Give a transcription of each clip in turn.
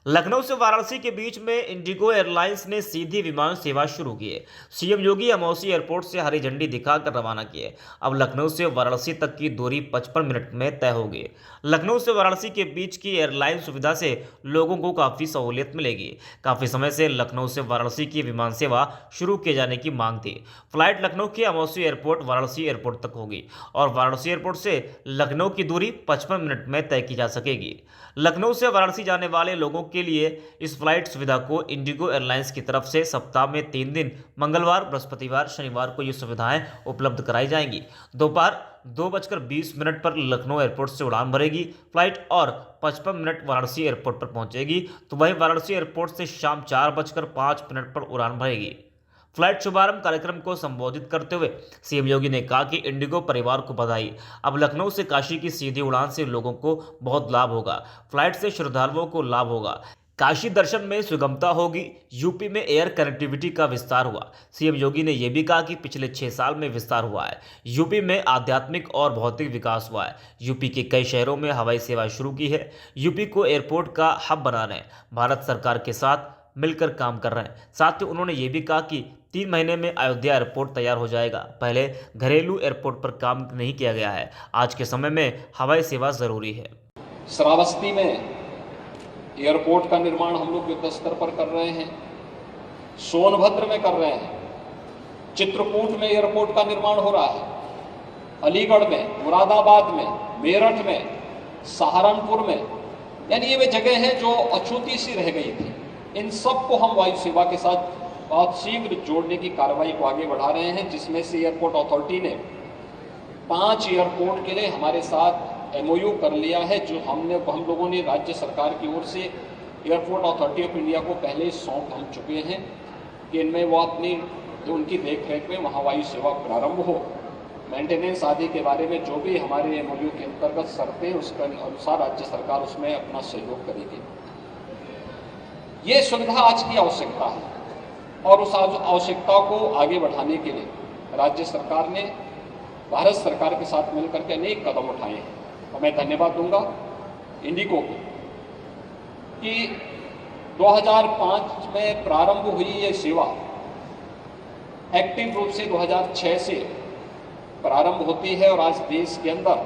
लखनऊ से वाराणसी के बीच में इंडिगो एयरलाइंस ने सीधी विमान सेवा शुरू की है। सीएम योगी अमौसी एयरपोर्ट से हरी झंडी दिखाकर रवाना किए। अब लखनऊ से वाराणसी तक की दूरी 55 मिनट में तय होगी। लखनऊ से वाराणसी के बीच की एयरलाइन सुविधा से लोगों को काफ़ी सहूलियत मिलेगी। काफ़ी समय से लखनऊ से वाराणसी की विमान सेवा शुरू किए जाने की मांग थी। फ्लाइट लखनऊ के अमौसी एयरपोर्ट वाराणसी एयरपोर्ट तक होगी और वाराणसी एयरपोर्ट से लखनऊ की दूरी 55 मिनट में तय की जा सकेगी। लखनऊ से वाराणसी जाने वाले लोगों के लिए इस फ्लाइट सुविधा को इंडिगो एयरलाइंस की तरफ से सप्ताह में 3 दिन मंगलवार, बृहस्पतिवार, शनिवार को ये सुविधाएं उपलब्ध कराई जाएंगी। दोपहर 2:20 पर लखनऊ एयरपोर्ट से उड़ान भरेगी फ्लाइट और 55 मिनट वाराणसी एयरपोर्ट पर पहुंचेगी। तो वहीं वाराणसी एयरपोर्ट से शाम 4:05 पर उड़ान भरेगी। फ्लाइट शुभारंभ कार्यक्रम को संबोधित करते हुए सीएम योगी ने कहा कि इंडिगो परिवार को बधाई। अब लखनऊ से काशी की सीधी उड़ान से लोगों को बहुत लाभ होगा। फ्लाइट से श्रद्धालुओं को लाभ होगा। काशी दर्शन में सुगमता होगी। यूपी में एयर कनेक्टिविटी का विस्तार हुआ। सीएम योगी ने यह भी कहा कि पिछले 6 साल में विस्तार हुआ है। यूपी में आध्यात्मिक और भौतिक विकास हुआ है। यूपी के कई शहरों में हवाई सेवा शुरू की है। यूपी को एयरपोर्ट का हब बना रहे हैं। भारत सरकार के साथ मिलकर काम कर रहे हैं। साथ ही उन्होंने ये भी कहा कि 3 महीने में अयोध्या एयरपोर्ट तैयार हो जाएगा। पहले घरेलू एयरपोर्ट पर काम नहीं किया गया है। आज के समय में हवाई सेवा जरूरी है। श्रावस्ती में एयरपोर्ट का निर्माण हम लोग युद्ध स्तर पर कर रहे हैं। सोनभद्र में कर रहे हैं। चित्रकूट में एयरपोर्ट का निर्माण हो रहा है। अलीगढ़ में, मुरादाबाद में, मेरठ में, सहारनपुर में, यानी ये वे जगह हैं जो अछूती सी रह गई थी। इन सब को हम वायु सेवा के साथ बहुत शीघ्र जोड़ने की कार्रवाई को आगे बढ़ा रहे हैं, जिसमें से एयरपोर्ट अथॉरिटी ने 5 एयरपोर्ट के लिए हमारे साथ एमओयू कर लिया है, जो हम लोगों ने राज्य सरकार की ओर से एयरपोर्ट अथॉरिटी ऑफ इंडिया को पहले सौंप हम चुके हैं कि इनमें वो अपनी उनकी देखरेख में वहाँ वायु सेवा प्रारंभ हो। मेंटेनेंस आदि के बारे में जो भी हमारे एमओयू के अंतर्गत शर्तें उसके अनुसार राज्य सरकार उसमें अपना सहयोग करेगी। ये सुविधा आज की आवश्यकता है और उस आवश्यकता को आगे बढ़ाने के लिए राज्य सरकार ने भारत सरकार के साथ मिलकर के अनेक कदम उठाए हैं। और मैं धन्यवाद दूंगा इंडिगो को कि 2005 में प्रारंभ हुई ये सेवा एक्टिव रूप से 2006 से प्रारंभ होती है और आज देश के अंदर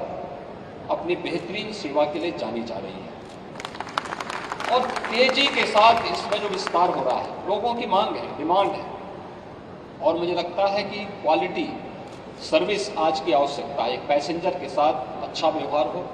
अपनी बेहतरीन सेवा के लिए जानी जा रही है। और तेजी के साथ इसमें जो विस्तार हो रहा है, लोगों की मांग है, डिमांड है, और मुझे लगता है कि क्वालिटी सर्विस आज की आवश्यकता है। एक पैसेंजर के साथ अच्छा व्यवहार हो,